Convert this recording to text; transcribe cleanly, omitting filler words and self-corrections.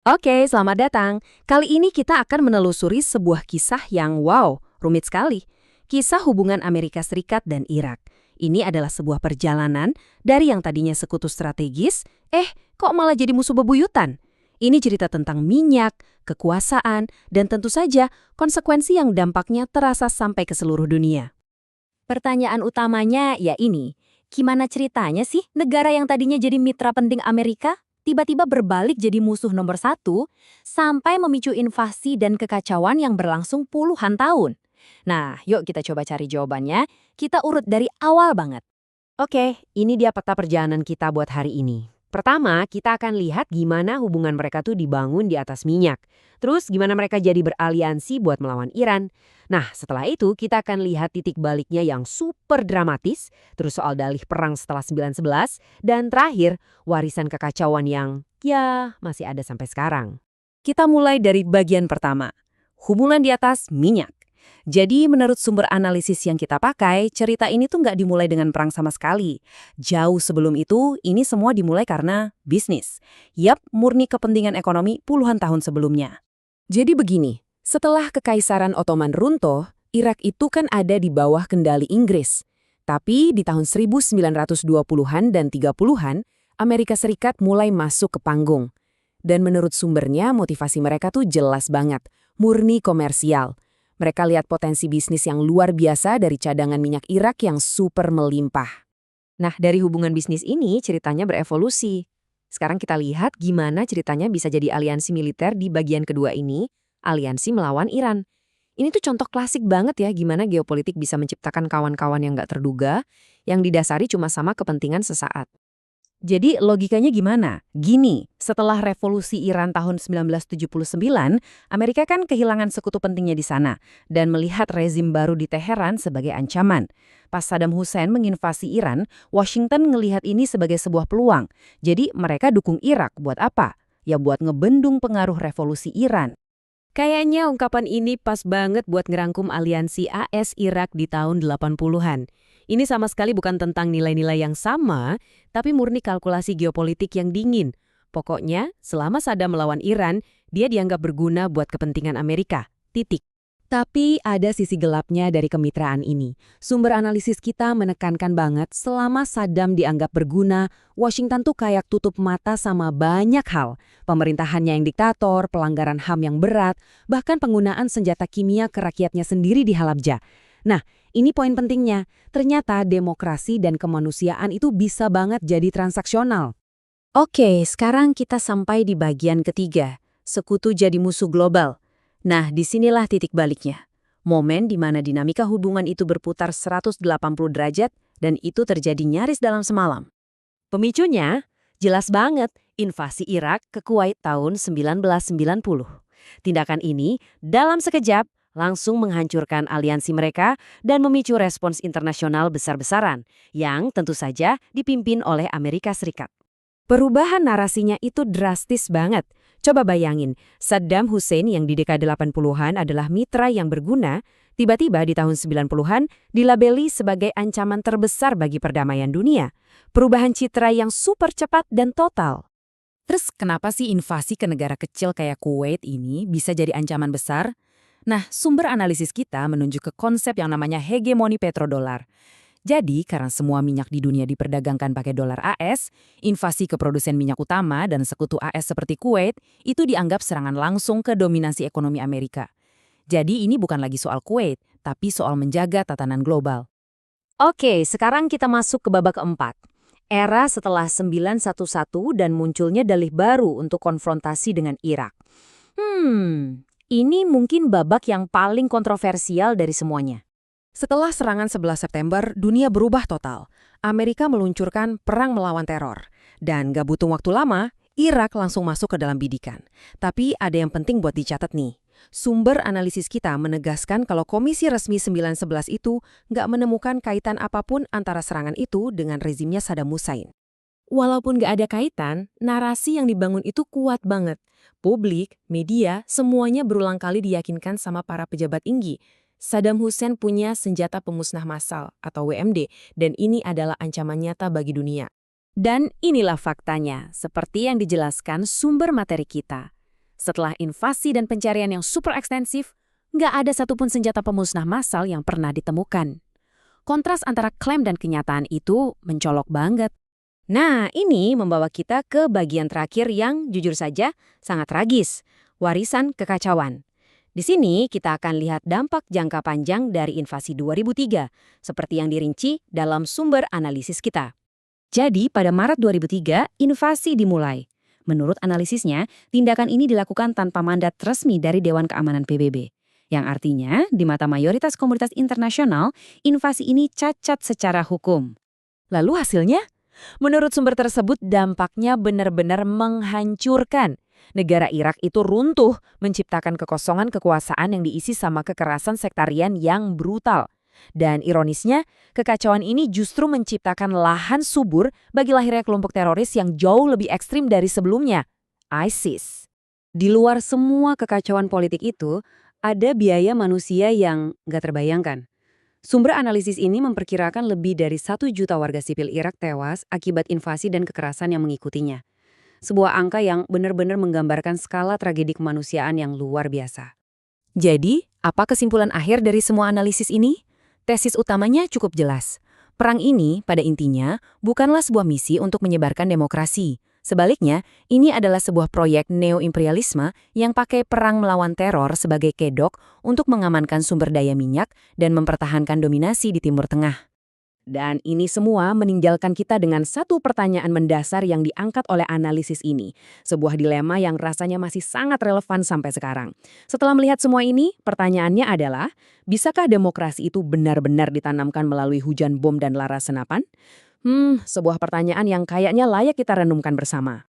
Oke, selamat datang. Kali ini kita akan menelusuri sebuah kisah yang rumit sekali. Kisah hubungan Amerika Serikat dan Irak. Ini adalah sebuah perjalanan dari yang tadinya sekutu strategis, kok malah jadi musuh bebuyutan. Ini cerita tentang minyak, kekuasaan, dan tentu saja konsekuensi yang dampaknya terasa sampai ke seluruh dunia. Pertanyaan utamanya ya ini, gimana ceritanya sih negara yang tadinya jadi mitra penting Amerika tiba-tiba berbalik jadi musuh nomor satu sampai memicu invasi dan kekacauan yang berlangsung puluhan tahun? Nah, yuk kita coba cari jawabannya. Kita urut dari awal banget. Oke, ini dia peta perjalanan kita buat hari ini. Pertama, kita akan lihat gimana hubungan mereka tuh dibangun di atas minyak. Terus gimana mereka jadi beraliansi buat melawan Iran. Nah, setelah itu kita akan lihat titik baliknya yang super dramatis, terus soal dalih perang setelah 911, dan terakhir, warisan kekacauan yang, ya, masih ada sampai sekarang. Kita mulai dari bagian pertama, hubungan di atas minyak. Jadi menurut sumber analisis yang kita pakai, cerita ini tuh nggak dimulai dengan perang sama sekali. Jauh sebelum itu, ini semua dimulai karena bisnis. Yap, murni kepentingan ekonomi puluhan tahun sebelumnya. Jadi begini, setelah Kekaisaran Ottoman runtuh, Irak itu kan ada di bawah kendali Inggris. Tapi di tahun 1920-an dan 30-an, Amerika Serikat mulai masuk ke panggung. Dan menurut sumbernya, motivasi mereka tuh jelas banget, murni komersial. Mereka lihat potensi bisnis yang luar biasa dari cadangan minyak Irak yang super melimpah. Nah, dari hubungan bisnis ini ceritanya berevolusi. Sekarang kita lihat gimana ceritanya bisa jadi aliansi militer di bagian kedua ini, aliansi melawan Iran. Ini tuh contoh klasik banget ya gimana geopolitik bisa menciptakan kawan-kawan yang nggak terduga, yang didasari cuma sama kepentingan sesaat. Jadi logikanya gimana? Gini, setelah revolusi Iran tahun 1979, Amerika kan kehilangan sekutu pentingnya di sana dan melihat rezim baru di Teheran sebagai ancaman. Pas Saddam Hussein menginvasi Iran, Washington ngelihat ini sebagai sebuah peluang. Jadi mereka dukung Irak buat apa? Ya buat ngebendung pengaruh revolusi Iran. Kayaknya ungkapan ini pas banget buat ngerangkum aliansi AS-Irak di tahun 80-an. Ini sama sekali bukan tentang nilai-nilai yang sama, tapi murni kalkulasi geopolitik yang dingin. Pokoknya, selama Saddam melawan Iran, dia dianggap berguna buat kepentingan Amerika. Titik. Tapi ada sisi gelapnya dari kemitraan ini. Sumber analisis kita menekankan banget selama Saddam dianggap berguna, Washington tuh kayak tutup mata sama banyak hal. Pemerintahannya yang diktator, pelanggaran HAM yang berat, bahkan penggunaan senjata kimia ke rakyatnya sendiri di Halabja. Nah, ini poin pentingnya. Ternyata demokrasi dan kemanusiaan itu bisa banget jadi transaksional. Oke, sekarang kita sampai di bagian ketiga. Sekutu jadi musuh global. Nah, disinilah titik baliknya. Momen di mana dinamika hubungan itu berputar 180 derajat dan itu terjadi nyaris dalam semalam. Pemicunya, jelas banget, invasi Irak ke Kuwait tahun 1990. Tindakan ini, dalam sekejap, langsung menghancurkan aliansi mereka dan memicu respons internasional besar-besaran, yang tentu saja dipimpin oleh Amerika Serikat. Perubahan narasinya itu drastis banget. Coba bayangin, Saddam Hussein yang di dekade 80-an adalah mitra yang berguna, tiba-tiba di tahun 90-an dilabeli sebagai ancaman terbesar bagi perdamaian dunia. Perubahan citra yang super cepat dan total. Terus kenapa sih invasi ke negara kecil kayak Kuwait ini bisa jadi ancaman besar? Nah, sumber analisis kita menunjuk ke konsep yang namanya hegemoni petrodolar. Jadi, karena semua minyak di dunia diperdagangkan pakai dolar AS, invasi ke produsen minyak utama dan sekutu AS seperti Kuwait itu dianggap serangan langsung ke dominasi ekonomi Amerika. Jadi ini bukan lagi soal Kuwait, tapi soal menjaga tatanan global. Oke, sekarang kita masuk ke babak keempat. Era setelah 911 dan munculnya dalih baru untuk konfrontasi dengan Irak. Ini mungkin babak yang paling kontroversial dari semuanya. Setelah serangan 11 September, dunia berubah total. Amerika meluncurkan perang melawan teror. Dan gak butuh waktu lama, Irak langsung masuk ke dalam bidikan. Tapi ada yang penting buat dicatat nih. Sumber analisis kita menegaskan kalau Komisi Resmi 911 itu gak menemukan kaitan apapun antara serangan itu dengan rezimnya Saddam Hussein. Walaupun gak ada kaitan, narasi yang dibangun itu kuat banget. Publik, media, semuanya berulang kali diyakinkan sama para pejabat tinggi. Saddam Hussein punya senjata pemusnah massal atau WMD dan ini adalah ancaman nyata bagi dunia. Dan inilah faktanya, seperti yang dijelaskan sumber materi kita. Setelah invasi dan pencarian yang super ekstensif, nggak ada satupun senjata pemusnah massal yang pernah ditemukan. Kontras antara klaim dan kenyataan itu mencolok banget. Nah, ini membawa kita ke bagian terakhir yang jujur saja sangat tragis, warisan kekacauan. Di sini kita akan lihat dampak jangka panjang dari invasi 2003, seperti yang dirinci dalam sumber analisis kita. Jadi, pada Maret 2003, invasi dimulai. Menurut analisisnya, tindakan ini dilakukan tanpa mandat resmi dari Dewan Keamanan PBB. Yang artinya, di mata mayoritas komunitas internasional, invasi ini cacat secara hukum. Lalu hasilnya? Menurut sumber tersebut, dampaknya benar-benar menghancurkan. Negara Irak itu runtuh, menciptakan kekosongan kekuasaan yang diisi sama kekerasan sektarian yang brutal. Dan ironisnya, kekacauan ini justru menciptakan lahan subur bagi lahirnya kelompok teroris yang jauh lebih ekstrim dari sebelumnya, ISIS. Di luar semua kekacauan politik itu, ada biaya manusia yang nggak terbayangkan. Sumber analisis ini memperkirakan lebih dari 1 juta warga sipil Irak tewas akibat invasi dan kekerasan yang mengikutinya. Sebuah angka yang benar-benar menggambarkan skala tragedi kemanusiaan yang luar biasa. Jadi, apa kesimpulan akhir dari semua analisis ini? Tesis utamanya cukup jelas. Perang ini, pada intinya, bukanlah sebuah misi untuk menyebarkan demokrasi. Sebaliknya, ini adalah sebuah proyek neo-imperialisme yang pakai perang melawan teror sebagai kedok untuk mengamankan sumber daya minyak dan mempertahankan dominasi di Timur Tengah. Dan ini semua meninggalkan kita dengan satu pertanyaan mendasar yang diangkat oleh analisis ini. Sebuah dilema yang rasanya masih sangat relevan sampai sekarang. Setelah melihat semua ini, pertanyaannya adalah, bisakah demokrasi itu benar-benar ditanamkan melalui hujan bom dan laras senapan? Sebuah pertanyaan yang kayaknya layak kita renungkan bersama.